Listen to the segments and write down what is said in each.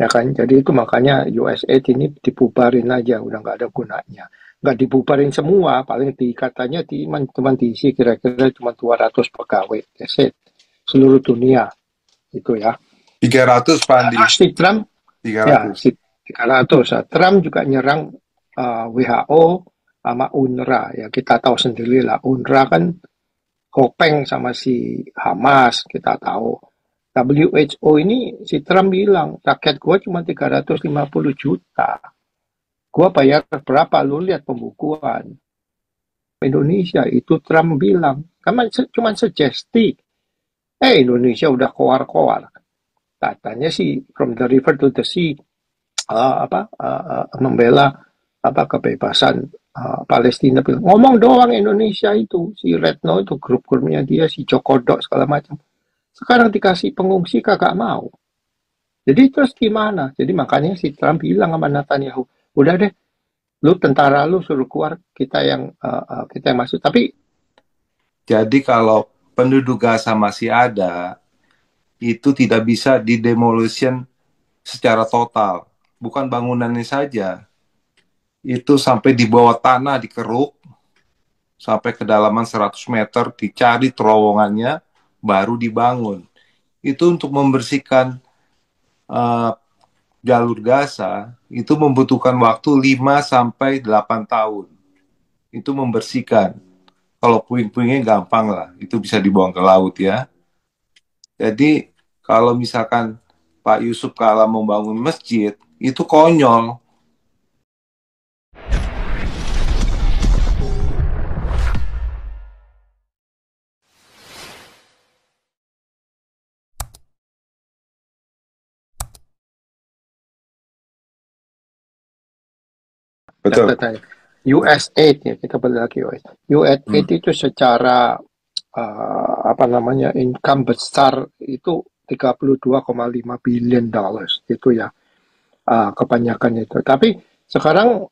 ya kan? Jadi itu makanya USAID ini dibubarin aja, udah nggak ada gunanya. Nggak dibubarin semua, paling katanya cuma diisi kira-kira cuma 200 pegawai, that's it. Seluruh dunia, itu ya. 300 Pandi, Terus si Trump, ya 300. si 300, Trump juga nyerang WHO sama UNRWA, ya kita tahu sendiri lah, UNRWA kan kopeng sama si Hamas, kita tahu. WHO ini si Trump bilang, rakyat gue cuma 350 juta. Gue bayar berapa? Lu lihat pembukuan. Indonesia itu Trump bilang, cuma sugesti. Indonesia udah koar-koar. Katanya sih from the river to the sea, membela kebebasan Palestina. Ngomong doang Indonesia itu, si Retno itu grup-grupnya dia, si Jokodok segala macam. Sekarang dikasih pengungsi kagak mau. Jadi terus gimana? Jadi makanya si Trump bilang sama Netanyahu, udah deh, lu tentara lu suruh keluar, kita yang masuk. Tapi Jadi kalau penduduk Gaza masih ada, itu tidak bisa didemolition secara total. Bukan bangunannya saja. Itu sampai di bawah tanah dikeruk, sampai kedalaman 100 meter, dicari terowongannya, baru dibangun. Itu untuk membersihkan jalur Gaza, itu membutuhkan waktu 5 sampai 8 tahun. Itu membersihkan. Kalau puing-puingnya gampang lah, itu bisa dibuang ke laut ya. Jadi kalau misalkan Pak Yusuf Kala membangun masjid, itu konyol. Betul. USAID ya, kita balik lagi USAID itu secara income besar itu 32,5 billion dollars itu ya, kebanyakan itu. Tapi sekarang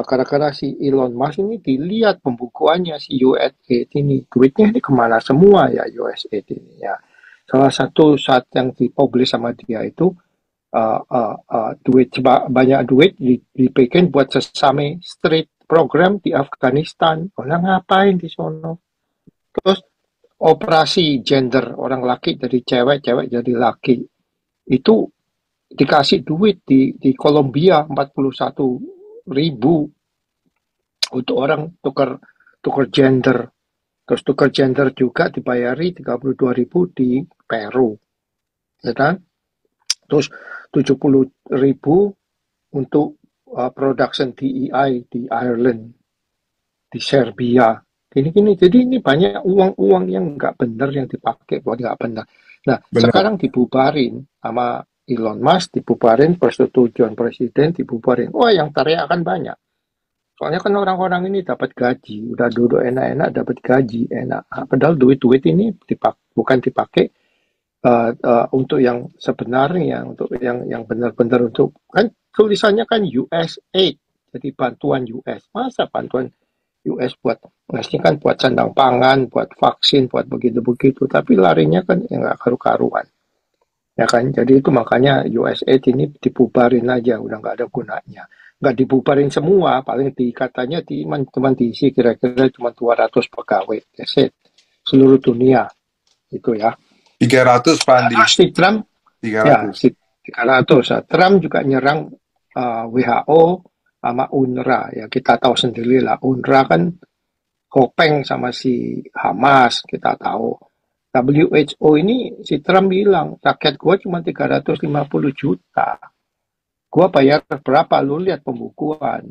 gara-gara si Elon Musk ini dilihat pembukuannya si USAID ini, duitnya ini kemana semua ya USAID ini ya. Salah satu saat yang dipublish sama dia itu banyak duit dibikin buat sesame street program di Afghanistan. Orang ngapain di sono? Terus operasi gender, orang laki jadi cewek, cewek jadi laki. Itu dikasih duit di Kolombia 41.000 untuk orang tukar gender. Terus tukar gender juga dibayari 32.000 di Peru. Ya kan? Terus 70.000 untuk production DEI di Ireland, di Serbia. Gini-gini. Jadi ini banyak uang-uang yang nggak benar yang dipakai buat nggak benar. Nah, Benar. sekarang dibubarin sama Elon Musk, dibubarin, persetujuan presiden dibubarin. Wah, yang teriak akan banyak. Soalnya kan orang-orang ini dapat gaji, udah duduk enak-enak dapat gaji, enak. Padahal duit-duit ini bukan dipakai untuk yang sebenarnya, untuk yang benar-benar untuk, kan tulisannya kan USAID, jadi bantuan US. Masa bantuan US buat ngasih kan buat sandang pangan, buat vaksin, buat begitu-begitu, tapi larinya kan ya nggak karu-karuan. Ya kan, jadi itu makanya USAID ini dibubarin aja, udah nggak ada gunanya. Nggak dibubarin semua, paling katanya cuma diisi kira-kira cuma 200 pegawai, that's it. Seluruh dunia, itu ya. 300 Pandi, Terus si Trump, ya 300. si 300, Trump juga nyerang WHO sama UNRWA, ya kita tahu sendiri lah, UNRWA kan kopeng sama si Hamas, kita tahu. WHO ini si Trump bilang, rakyat gue cuma 350 juta. Gue bayar berapa? Lu lihat pembukuan.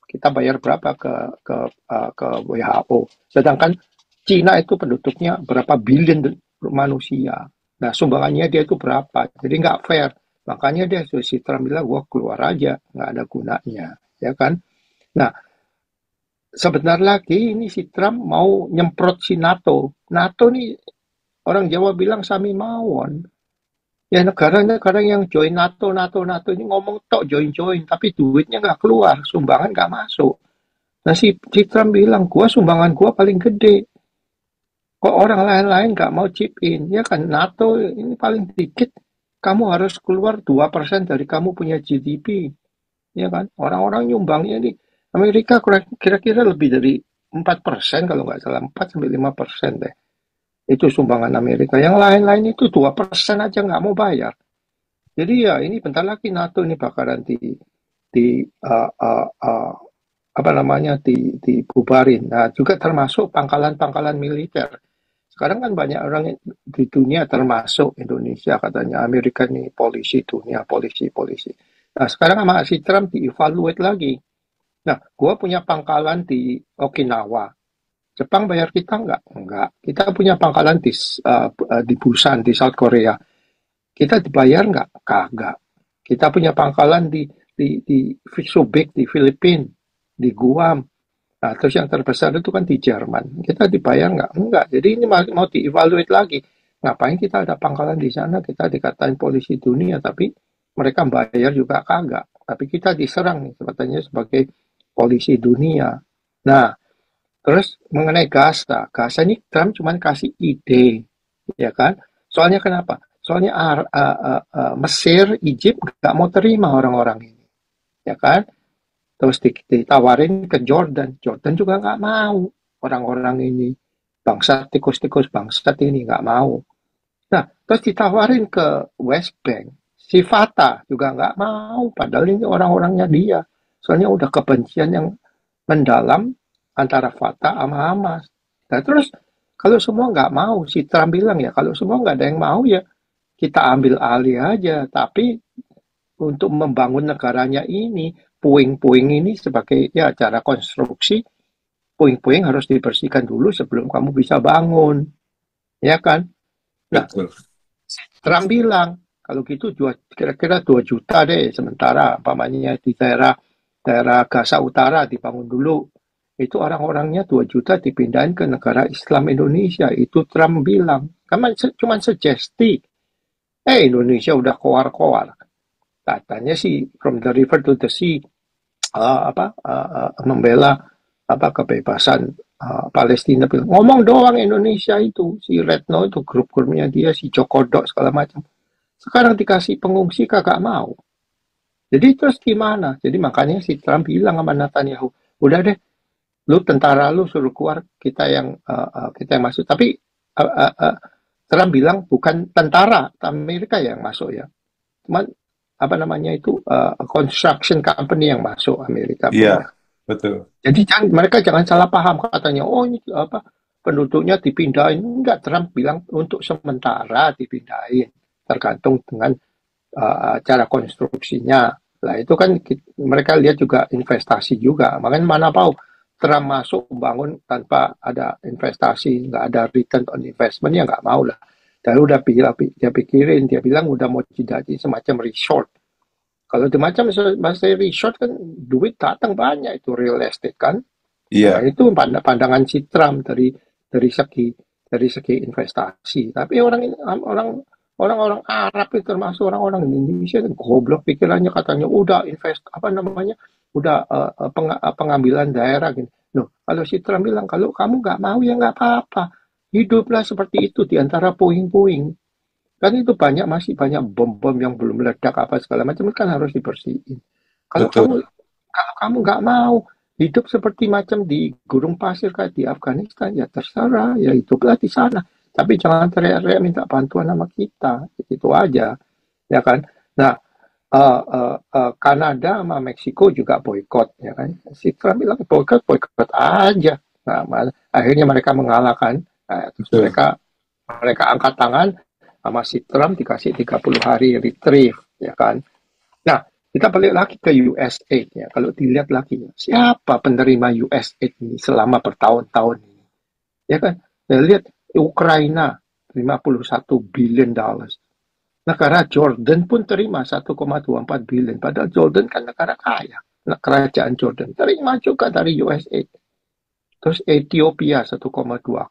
Kita bayar berapa ke WHO. Sedangkan Cina itu penduduknya berapa billion manusia. Nah, sumbangannya dia itu berapa? Jadi nggak fair. Makanya dia si Trump bilang, gue keluar aja, nggak ada gunanya, ya kan? Nah, sebentar lagi ini si Trump mau nyemprot si NATO. NATO nih orang Jawa bilang sami mawon. Ya negara-negara yang join NATO ini ngomong tok join, tapi duitnya nggak keluar, sumbangan nggak masuk. Nah si Trump bilang, sumbangan gua paling gede. Kok orang lain-lain nggak mau chip in? Ya kan NATO ini paling dikit kamu harus keluar 2% dari kamu punya GDP, ya kan? Orang-orang nyumbangnya ini Amerika kira-kira lebih dari 4% kalau nggak salah, 4 sampai 5% deh. Itu sumbangan Amerika. Yang lain-lain itu 2% aja nggak mau bayar. Jadi ya ini bentar lagi NATO ini bakalan di uh, uh, uh, apa namanya dibubarin. Nah, juga termasuk pangkalan-pangkalan militer. Sekarang kan banyak orang di dunia termasuk Indonesia katanya Amerika ini polisi dunia, polisi. Nah, sekarang sama si Trump dievaluate lagi. Nah, gua punya pangkalan di Okinawa. Jepang bayar kita nggak? Enggak. Kita punya pangkalan di Busan, di South Korea. Kita dibayar nggak? Kagak. Kita punya pangkalan di Subic, di Filipina, di Guam. Nah, terus yang terbesar itu kan di Jerman. Kita dibayar nggak? Enggak. Jadi ini mau dievaluate lagi. Ngapain kita ada pangkalan di sana? Kita dikatain polisi dunia, tapi mereka bayar juga kagak. Tapi kita diserang nih, katanya sebagai polisi dunia. Nah, terus mengenai Gaza, Gaza ini Trump cuma kasih ide, ya kan? Soalnya kenapa? Soalnya Mesir, Egypt nggak mau terima orang-orang ini, ya kan? Terus ditawarin ke Jordan, Jordan juga nggak mau orang-orang ini, bangsa tikus-tikus bangsat ini nggak mau. Nah, terus ditawarin ke West Bank, si Fatah juga nggak mau, padahal ini orang-orangnya dia. Soalnya udah kebencian yang mendalam antara Fatah sama Hamas. Nah, terus kalau semua nggak mau, si Trump bilang ya, kalau semua nggak ada yang mau ya kita ambil alih aja. Tapi untuk membangun negaranya ini, puing-puing ini sebagai ya cara konstruksi, puing-puing harus dibersihkan dulu sebelum kamu bisa bangun, ya kan? Nah, Betul. Trump bilang kalau gitu kira-kira 2 juta deh sementara umpamanya di daerah daerah Gaza Utara dibangun dulu. Itu orang-orangnya 2 juta dipindahin ke negara Islam Indonesia. Itu Trump bilang. Cuma sugesti. Indonesia udah koar-koar. Katanya sih from the river to the sea membela kebebasan Palestina. Ngomong doang Indonesia itu si Retno itu grup-grupnya dia si Jokodok segala macam. Sekarang dikasih pengungsi kagak mau. Jadi terus gimana? Jadi makanya si Trump bilang sama Netanyahu, udah deh, lu tentara lu suruh keluar kita yang masuk. Tapi uh, uh, uh, Trump bilang bukan tentara Amerika yang masuk ya. Cuman apa namanya itu construction company yang masuk Amerika Iya, punya. betul. Jadi mereka jangan salah paham katanya, oh ini apa penduduknya dipindahin. Enggak, Trump bilang untuk sementara dipindahin, tergantung dengan cara konstruksinya. Lah itu kan mereka lihat juga investasi juga. Makanya mana tahu Trump masuk bangun tanpa ada investasi, nggak ada return on investment ya nggak mau lah. Dan udah dia pikirin, dia bilang udah mau jadi semacam resort. Kalau macam bahasa resort kan duit datang banyak itu real estate kan. Nah, Iya, itu pandangan si Trump dari segi investasi. Tapi orang orang-orang Arab itu termasuk orang-orang Indonesia kan goblok pikirannya katanya udah invest apa namanya udah pengambilan daerah gitu. Loh, kalau si Trump bilang kalau kamu nggak mau ya nggak apa-apa. Hiduplah seperti itu di antara puing-puing. Kan itu masih banyak bom-bom yang belum meledak apa segala macam kan harus dibersihin. Kalau kamu betul. kalau kamu nggak mau hidup seperti macam di gurun pasir kayak di Afghanistan, ya terserah, ya hiduplah di sana. Tapi jangan teriak-teriak minta bantuan sama kita, itu aja, ya kan? Nah, Kanada sama Meksiko juga boykot, ya kan? Si Trump bilang boykot, boykot aja. Nah, akhirnya mereka mengalahkan, terus Betul. mereka angkat tangan, sama si Trump dikasih 30 hari retrieve, ya kan? Nah, kita balik lagi ke USAID ya. Kalau dilihat lagi, siapa penerima USAID ini selama bertahun-tahun ini? Ya kan? Nah, lihat Ukraina 51 billion dollars. Negara Jordan pun terima 1,24 billion. Padahal Jordan kan negara kaya. Kerajaan Jordan terima juga dari USAID. Terus Ethiopia 1,2,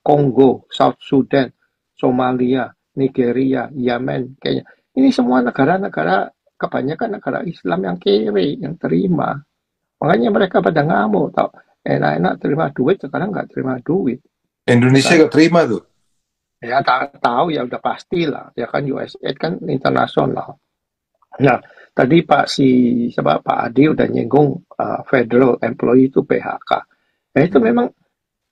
Kongo, South Sudan, Somalia, Nigeria, Yemen, kayaknya. Ini semua negara-negara kebanyakan negara Islam yang kere, yang terima. Makanya mereka pada ngamuk, tau enak-enak terima duit, sekarang nggak terima duit, ya Indonesia kan? gak terima tuh. Ya tak tahu ya udah pastilah. Ya kan USAID kan internasional. Nah, tadi Pak Adi udah nyinggung federal employee itu PHK. Nah, itu Hmm. memang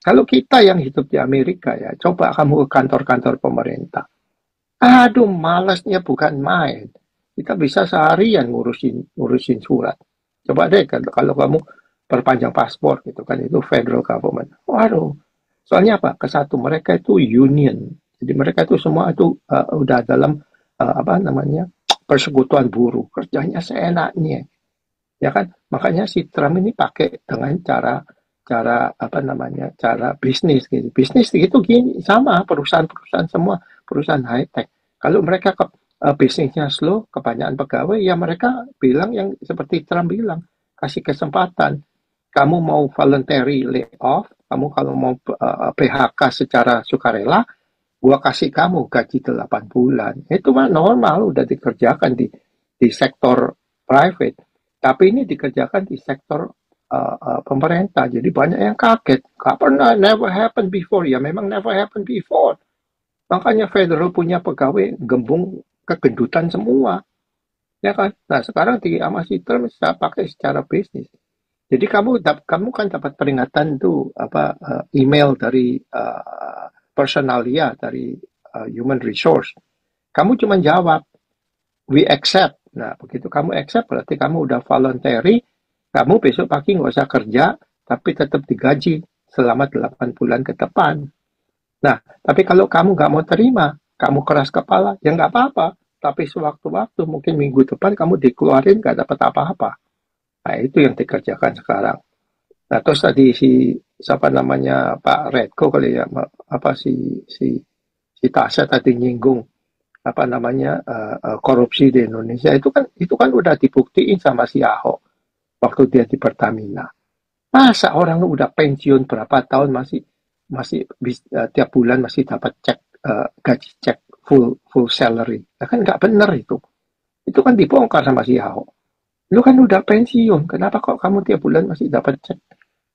kalau kita yang hidup di Amerika ya, coba kamu ke kantor-kantor pemerintah. Aduh, malasnya bukan main. Kita bisa seharian ngurusin ngurusin surat. Coba deh kalau kamu perpanjang paspor gitu kan itu federal government. Waduh, soalnya apa? Kesatu mereka itu union. Jadi mereka itu semua itu udah dalam apa namanya persekutuan buruh. Kerjanya seenaknya, ya kan? Makanya si Trump ini pakai dengan cara cara apa namanya cara bisnis gitu. Bisnis gitu gini sama perusahaan-perusahaan semua perusahaan high tech. Kalau mereka bisnisnya slow, kebanyakan pegawai, ya mereka bilang yang seperti Trump bilang, kasih kesempatan. Kamu mau voluntary layoff, kamu kalau mau PHK secara sukarela, gua kasih kamu gaji 8 bulan. Itu mah normal, udah dikerjakan di sektor private. Tapi ini dikerjakan di sektor pemerintah. Jadi banyak yang kaget. Gak pernah, never happened before. Ya memang never happened before. Makanya federal punya pegawai gembung kegendutan semua. Ya kan? Nah sekarang di Amazon bisa pakai secara bisnis. Jadi kamu kan dapat peringatan tuh apa email dari personalia dari human resource. Kamu cuma jawab we accept. Nah, begitu kamu accept berarti kamu udah voluntary, kamu besok pagi nggak usah kerja, tapi tetap digaji selama 8 bulan ke depan. Nah, tapi kalau kamu nggak mau terima, kamu keras kepala, ya nggak apa-apa. Tapi sewaktu-waktu, mungkin minggu depan kamu dikeluarin nggak dapat apa-apa. Nah, itu yang dikerjakan sekarang. Nah, terus tadi siapa namanya Pak Redko kali ya, apa si Tasya tadi nyinggung apa namanya korupsi di Indonesia itu kan udah dibuktiin sama si Ahok waktu dia di Pertamina. Masa orang udah pensiun berapa tahun masih masih tiap bulan masih dapat cek gaji cek full full salary. Nah, kan nggak bener itu. Itu kan dibongkar sama si Ahok. Lu kan udah pensiun, kenapa kok kamu tiap bulan masih dapat cek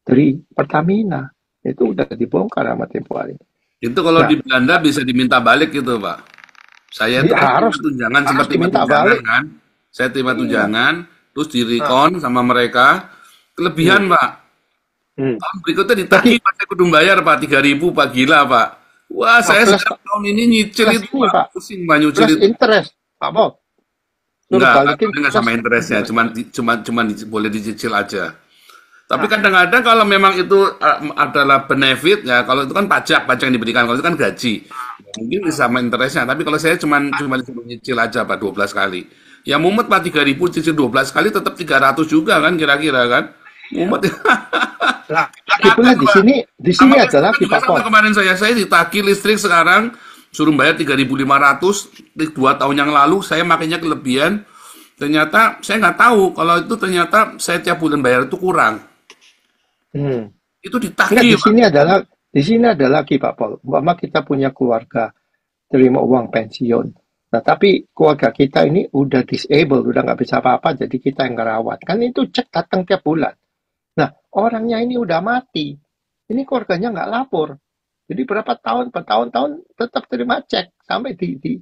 dari Pertamina? Itu udah dibongkar sama Tempo hari. Itu kalau Nah, di Belanda bisa diminta balik gitu, Pak. Saya itu dia kan terima harus tunjangan, sempat harus terima diminta tunjangan balik. kan. Saya terima Iya. tunjangan, terus di Nah, recon sama mereka. hmm, Kelebihan, Pak. hmm. Tahun berikutnya ditagih, Jadi Pak. Saya kudu bayar, Pak. 3.000 Pak. Gila, Pak. Wah, nah, saya setiap tahun ini nyicil plus itu, ini Pak. Pak, Pusing, Pak, nyicil plus itu. interest, Pak Bob. Suruh Enggak, balikin enggak plus sama interestnya. interest. Boleh dicicil aja. Tapi Nah, kadang-kadang kalau memang itu adalah benefit ya, kalau itu kan pajak yang diberikan, kalau itu kan gaji. Ya, mungkin bisa sama interestnya, tapi kalau saya cuma disuruh nyicil aja Pak 12 kali. Ya mumet Pak 3.000 cicil 12 kali tetap 300 juga kan kira-kira kan. iya. Mumet. Nah, lagi pula Kelihatan Pak. di sini Sama ada listrik kan lagi juga Pak sama Bob. kemarin saya ditagih listrik sekarang suruh bayar 3.500 2 tahun yang lalu saya makainya kelebihan. Ternyata saya nggak tahu kalau itu ternyata saya tiap bulan bayar itu kurang. Hmm. Itu Enggak, ditagih, Pak. di sini ada lagi Pak Paul. Umpama kita punya keluarga terima uang pensiun. Nah, tapi keluarga kita ini udah disabled, udah nggak bisa apa-apa, jadi kita yang ngerawat. Kan itu cek datang tiap bulan. Nah, orangnya ini udah mati. Ini keluarganya nggak lapor. Jadi berapa tahun, bertahun-tahun tetap terima cek sampai di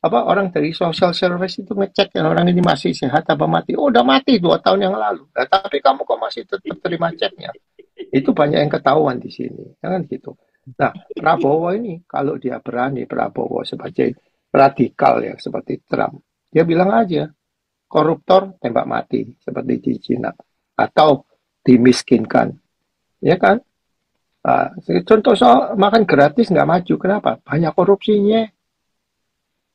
apa orang dari social service itu ngecek yang orang ini masih sehat apa mati. Oh, udah mati 2 tahun yang lalu. Nah, tapi kamu kok masih tetap terima ceknya? Itu banyak yang ketahuan di sini, jangan gitu. Nah, Prabowo ini kalau dia berani Prabowo sebagai radikal ya seperti Trump, dia bilang aja koruptor tembak mati seperti di Cina atau dimiskinkan, ya kan? Contoh soal makan gratis nggak maju, kenapa? Banyak korupsinya,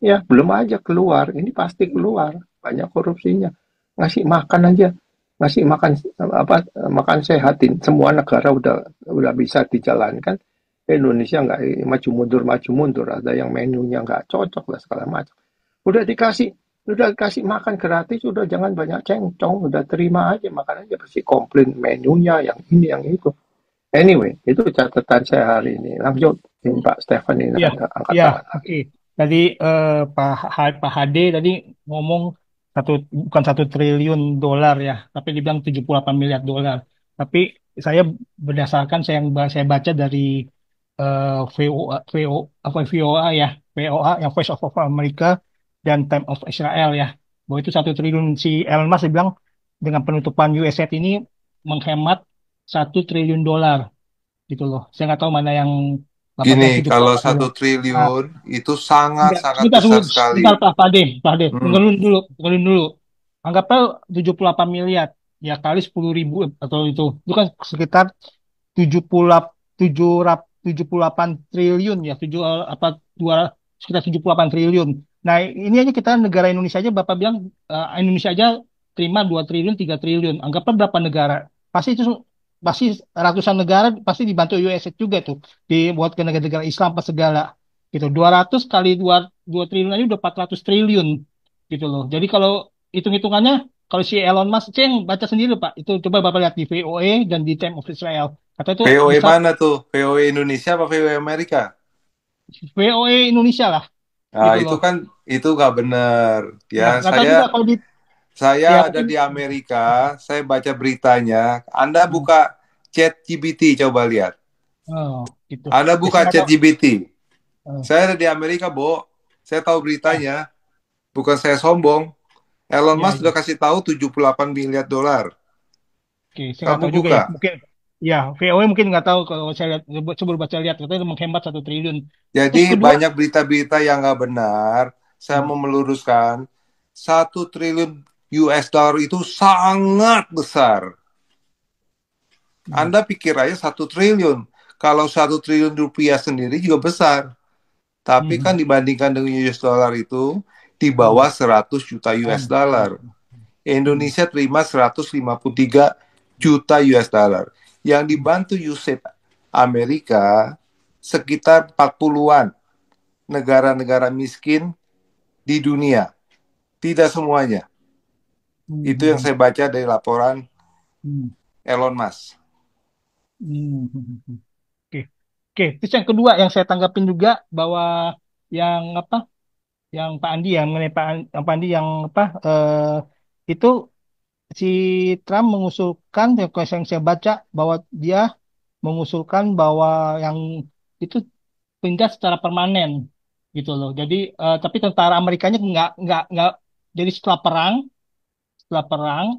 ya belum aja keluar, ini pasti keluar, banyak korupsinya. Ngasih makan aja, ngasih makan apa makan sehatin, semua negara udah bisa dijalankan. Indonesia nggak maju mundur, ada yang menunya nggak cocok lah segala macam. Udah dikasih udah dikasih makan gratis, udah jangan banyak cengcong, udah terima aja makan aja pasti komplain menunya yang ini yang itu. Anyway, itu catatan saya hari ini. Lanjut, ini Pak Stefan ini Iya, ada angkat iya, tangan oke. lagi. Tadi Pak HD tadi ngomong satu bukan 1 triliun dolar ya, tapi dibilang 78 miliar dolar. Tapi saya berdasarkan saya baca dari VOA ya, VOA yang Voice of America dan Time of Israel ya. Bahwa itu 1 triliun, si Elon Musk bilang dengan penutupan US Aid ini menghemat 1 triliun dolar gitu loh. Saya nggak tahu mana yang Gini, kalau 878 satu miliar. Ah, triliun itu enggak, sangat-sangat sebentar, besar sekali. sebentar Pak Ade, Hmm. dengerin dulu. Anggaplah 78 miliar, ya kali 10.000 atau itu kan sekitar 78 triliun ya, sekitar 78 triliun. Nah, ini aja kita negara Indonesia aja Bapak bilang Indonesia aja terima 2 triliun, 3 triliun. Anggaplah berapa negara? Pasti itu pasti ratusan negara pasti dibantu US juga tuh dibuat ke negara-negara Islam apa segala gitu. 200 kali 2 triliun aja udah 400 triliun gitu loh. Jadi kalau hitung-hitungannya kalau si Elon Musk, saya yang baca sendiri Pak, itu coba Bapak lihat di VOA dan di Time of Israel. Kata itu VOE besar, mana tuh? VOE Indonesia apa VOE Amerika? VOA Indonesia lah, Nah, gitu itu loh. kan itu nggak benar. Ya, Ya, nggak tahu saya juga kalau di, saya ya ada mungkin, di Amerika, saya baca beritanya. Anda hmm, buka ChatGPT, coba lihat. oh, gitu. Anda Ya, saya buka nggak tahu. ChatGPT. Eh, Saya ada di Amerika, Bo. Saya tahu ya, beritanya. Bukan saya sombong. Elon ya, Musk ya. sudah kasih tahu 78 miliar dolar. Oke, saya nggak Kamu tahu juga ya. buka. Mungkin, ya, VOA mungkin nggak taau kalau saya lihat, coba baca lihat, katanya itu menghemat 1 triliun. Jadi Terus kedua, banyak berita-berita yang nggak benar. Saya hmm, mau meluruskan. 1 triliun US dollar itu sangat besar. hmm, Anda pikir aja 1 triliun. Kalau 1 triliun rupiah sendiri juga besar. Tapi kan hmm, dibandingkan dengan US dollar itu di hmm, bawah 100 juta US hmm, dollar. hmm, Indonesia terima 153 juta US dollar. Yang hmm, dibantu USAID Amerika sekitar 40-an negara-negara miskin di dunia. Tidak semuanya. hmm, Itu yang hmm, saya baca dari laporan hmm, Elon Musk. hmm. Oke, oke. Terus yang kedua yang saya tanggapin juga bahwa yang apa? Yang Pak Andi yang mengenai Pak Andi yang apa? Itu si Trump mengusulkan yang saya baca bahwa dia mengusulkan bahwa yang itu pindah secara permanen gitu loh. Jadi tapi tentara Amerikanya nggak. Jadi setelah perang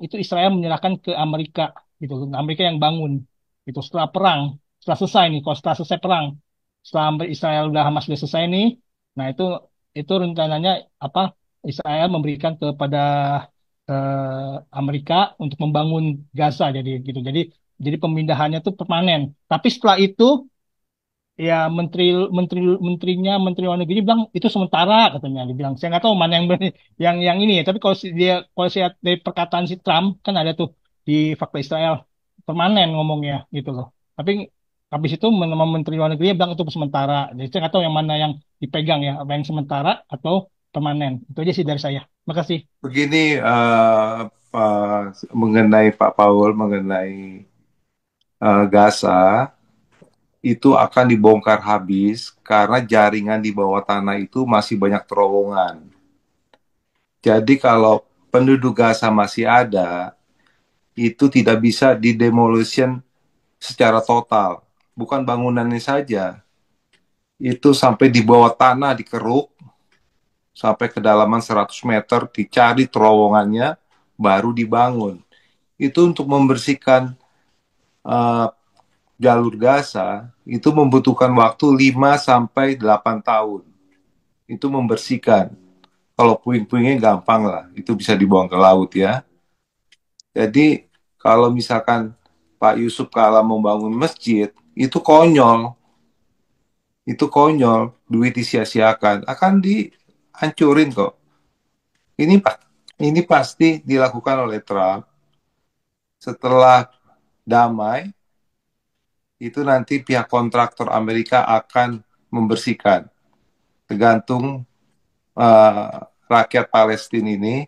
itu Israel menyerahkan ke Amerika gitu loh. Nah, Amerika yang bangun gitu setelah perang, setelah selesai nih, kalau setelah selesai perang, setelah Israel udah Hamas udah selesai nih, nah itu rencananya apa? Israel memberikan kepada Amerika untuk membangun Gaza jadi gitu. Jadi pemindahannya tuh permanen. Tapi setelah itu ya menteri luar negeri bilang itu sementara katanya dibilang saya nggak tahu mana yang benar yang ini ya tapi kalau saya dari perkataan si Trump kan ada tuh di Fakta Israel permanen ngomongnya gitu loh tapi habis itu menteri luar negeri bilang itu sementara jadi saya nggak tahu yang mana yang dipegang ya apa yang sementara atau permanen itu aja sih dari saya makasih. Begini mengenai Pak Paul, mengenai Gaza, itu akan dibongkar habis karena jaringan di bawah tanah itu masih banyak terowongan. Jadi kalau penduduk Gaza masih ada, itu tidak bisa didemolition secara total. Bukan bangunannya saja, itu sampai di bawah tanah dikeruk, sampai kedalaman 100 meter, dicari terowongannya, baru dibangun. Itu untuk membersihkan uh, jalur Gaza, itu membutuhkan waktu 5 sampai 8 tahun. Itu membersihkan. Kalau puing-puingnya gampang lah, itu bisa dibuang ke laut ya. Jadi kalau misalkan Pak Yusuf Kala membangun masjid, itu konyol, duit disia-siakan, akan dihancurin kok. Ini ini pasti dilakukan oleh Trump setelah damai, itu nanti pihak kontraktor Amerika akan membersihkan. Tergantung rakyat Palestina ini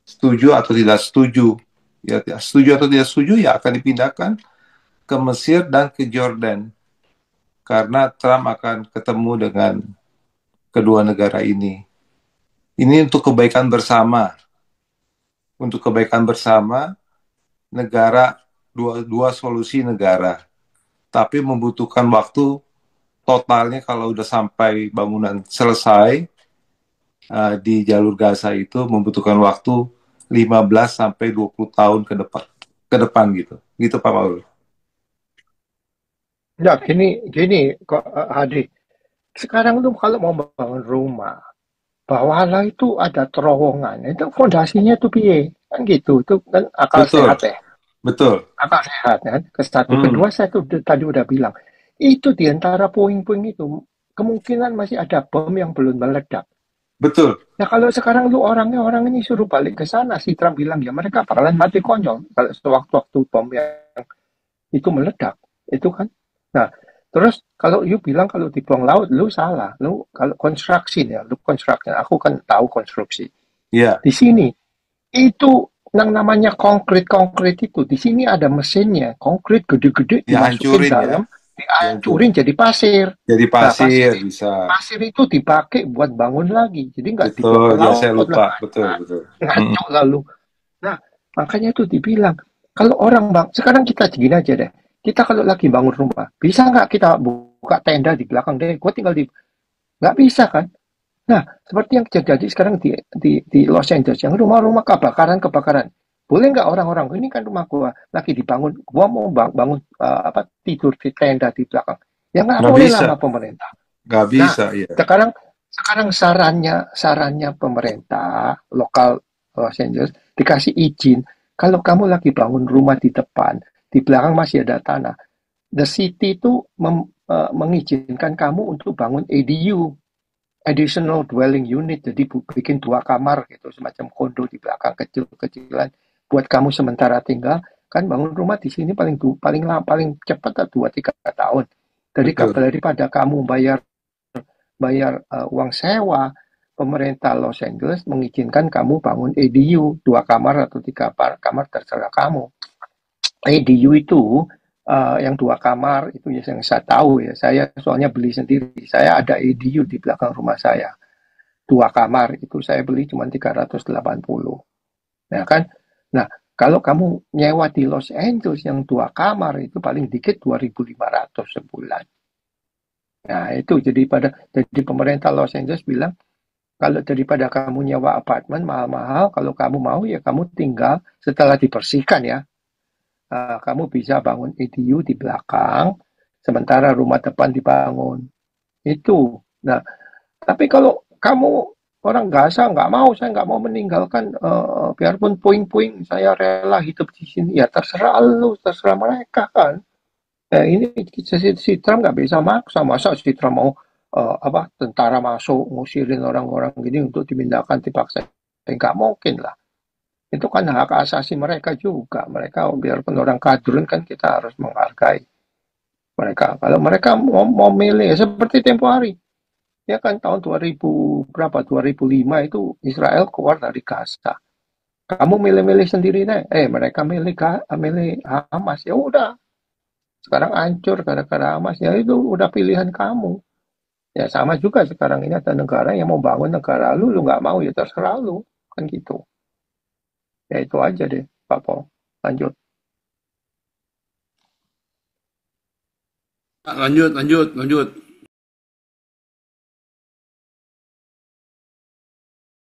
setuju atau tidak setuju. Ya, setuju atau tidak setuju ya akan dipindahkan ke Mesir dan ke Jordan. Karena Trump akan ketemu dengan kedua negara ini. Ini untuk kebaikan bersama. Untuk kebaikan bersama negara, dua solusi negara. Tapi membutuhkan waktu totalnya kalau udah sampai bangunan selesai di jalur Gaza itu membutuhkan waktu 15 sampai 20 tahun ke depan gitu. Gitu Pak Paul. Ya, gini kok Hadi. Sekarang tuh kalau mau bangun rumah, bawahlah itu ada terowongan. Itu fondasinya tuh piye? Kan gitu. Itu kan akal Betul, sehat ya. betul. Akal sehat kan. Ke satu, Hmm, kedua saya tuh tadi udah bilang. Itu di antara puing-puing itu kemungkinan masih ada bom yang belum meledak. betul. Ya kalau sekarang lu orangnya orang ini suruh balik ke sana, si Trump bilang ya mereka bakalan mati konyol kalau sewaktu-waktu bom yang itu meledak, itu kan. Nah, terus kalau you bilang kalau di bawah laut, lu salah. Lu kalau konstruksi ya, lu konstruksi. Aku kan tahu konstruksi. Iya, Di sini itu yang namanya konkrit itu di sini ada mesinnya, konkrit gede-gede ya dimasukin hancurin ya, dalam, dihancurin. dihancurin jadi pasir. Jadi Nah, pasir bisa. pasir itu dipakai buat bangun lagi, jadi nggak dibuang Betul, ke ya saya laut lah, lupa. Betul, betul. Mm, ngaco lalu. Nah, makanya itu dibilang, kalau orang bang, sekarang kita gini aja deh, kita kalau lagi bangun rumah, bisa nggak kita buka tenda di belakang deh, gue tinggal di, nggak bisa kan? Nah, seperti yang terjadi sekarang di Los Angeles, yang rumah-rumah kebakaran. Boleh nggak orang-orang, ini kan rumah gua lagi dibangun, gua mau bangun tidur di tenda di belakang. Ya nggak nggak boleh lah bisa, sama pemerintah. nggak Nah, bisa, ya. sekarang sekarang sarannya pemerintah lokal Los Angeles dikasih izin kalau kamu lagi bangun rumah di depan, di belakang masih ada tanah. The city itu mengizinkan kamu untuk bangun ADU, additional dwelling unit, jadi bikin 2 kamar gitu, semacam kondo di belakang kecil-kecilan buat kamu sementara tinggal. Kan bangun rumah di sini paling cepat 2-3 tahun. Jadi Betul. daripada kamu bayar bayar uang sewa, pemerintah Los Angeles mengizinkan kamu bangun ADU 2 kamar atau 3 kamar terserah kamu. ADU itu yang 2 kamar itu ya yang saya tahu ya. Saya soalnya beli sendiri. Saya ada ADU di belakang rumah saya. 2 kamar itu saya beli cuma 380. Ya kan? Nah, kalau kamu nyewa di Los Angeles yang 2 kamar itu paling dikit 2.500 sebulan. Nah, itu jadi pemerintah Los Angeles bilang kalau daripada kamu nyewa apartemen mahal-mahal, kalau kamu mau ya kamu tinggal setelah dibersihkan ya. Kamu bisa bangun ADU di belakang, sementara rumah depan dibangun. Itu. Nah, tapi kalau kamu orang Gaza nggak mau, saya nggak mau meninggalkan, biarpun puing-puing, saya rela hidup di sini. Ya terserah lu, terserah mereka kan. Nah, ini si Trump nggak bisa maksa, masa si Trump mau tentara masuk ngusirin orang-orang gini untuk dimindahkan dipaksa, nggak mungkin lah. Itu kan hak asasi mereka juga. Mereka biarpun orang kadrun kan kita harus menghargai mereka. Kalau mereka mau milih seperti tempo hari, ya kan tahun 2000 berapa 2005 itu Israel keluar dari Gaza. Kamu milih-milih sendiri deh. Mereka milih Hamas. Ya udah, sekarang hancur gara-gara Hamas. Ya itu udah pilihan kamu. Ya sama juga sekarang ini ada negara yang mau bangun negara lu nggak mau ya terserah lu. Kan gitu. Ya itu aja deh, Pak Po. Lanjut. Lanjut, lanjut, lanjut.